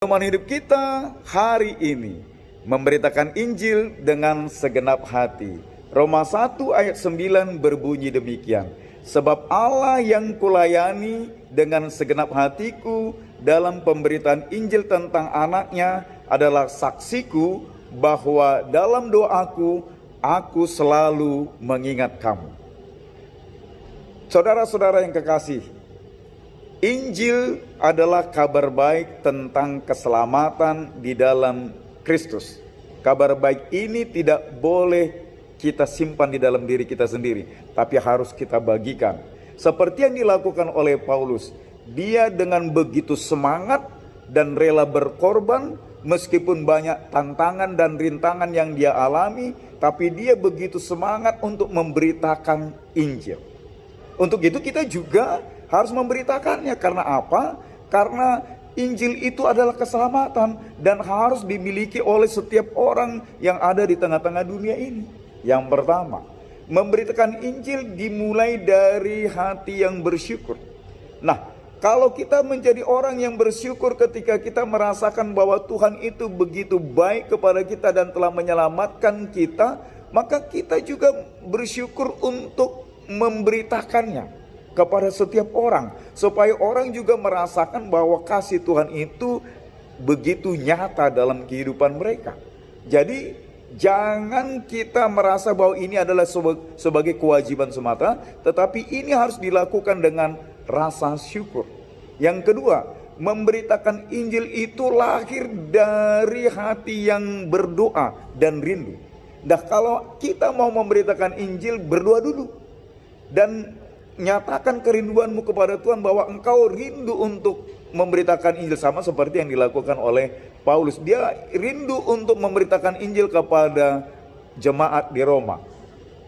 Teman hidup kita hari ini memberitakan Injil dengan segenap hati. Roma 1 ayat 9 berbunyi demikian. Sebab Allah yang kulayani dengan segenap hatiku dalam pemberitaan Injil tentang anaknya adalah saksiku bahwa dalam doaku aku selalu mengingat kamu. Saudara-saudara yang kekasih, Injil adalah kabar baik tentang keselamatan di dalam Kristus. Kabar baik ini tidak boleh kita simpan di dalam diri kita sendiri, tapi harus kita bagikan. Seperti yang dilakukan oleh Paulus, dia dengan begitu semangat dan rela berkorban, meskipun banyak tantangan dan rintangan yang dia alami, tapi dia begitu semangat untuk memberitakan Injil. Untuk itu kita juga harus memberitakannya. Karena apa? Karena Injil itu adalah keselamatan dan harus dimiliki oleh setiap orang yang ada di tengah-tengah dunia ini. Yang pertama, memberitakan Injil dimulai dari hati yang bersyukur. Nah, kalau kita menjadi orang yang bersyukur ketika kita merasakan bahwa Tuhan itu begitu baik kepada kita dan telah menyelamatkan kita, maka kita juga bersyukur untuk memberitakannya kepada setiap orang, supaya orang juga merasakan bahwa kasih Tuhan itu begitu nyata dalam kehidupan mereka. Jadi jangan kita merasa bahwa ini adalah sebagai kewajiban semata, tetapi ini harus dilakukan dengan rasa syukur. Yang kedua, memberitakan Injil itu lahir dari hati yang berdoa dan rindu. Nah, kalau kita mau memberitakan Injil, berdoa dulu dan nyatakan kerinduanmu kepada Tuhan, bahwa engkau rindu untuk memberitakan Injil, sama seperti yang dilakukan oleh Paulus. Dia rindu untuk memberitakan Injil kepada jemaat di Roma.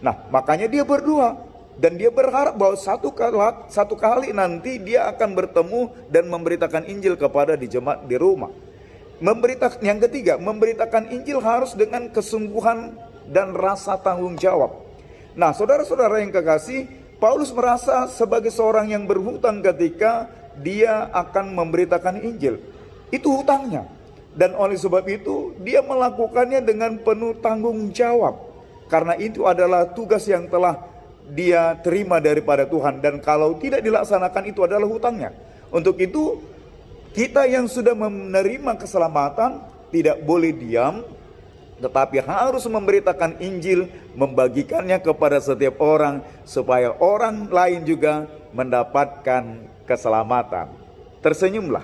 Nah, makanya dia berdoa dan dia berharap bahwa satu kali nanti dia akan bertemu dan memberitakan Injil kepada di jemaat di Roma. Yang ketiga, memberitakan Injil harus dengan kesungguhan dan rasa tanggung jawab. Nah, saudara-saudara yang kekasih, Paulus merasa sebagai seorang yang berhutang ketika dia akan memberitakan Injil. Itu hutangnya. Dan oleh sebab itu dia melakukannya dengan penuh tanggung jawab. Karena itu adalah tugas yang telah dia terima daripada Tuhan. Dan kalau tidak dilaksanakan, itu adalah hutangnya. Untuk itu kita yang sudah menerima keselamatan tidak boleh diam, tetapi harus memberitakan Injil, membagikannya kepada setiap orang, supaya orang lain juga mendapatkan keselamatan. Tersenyumlah.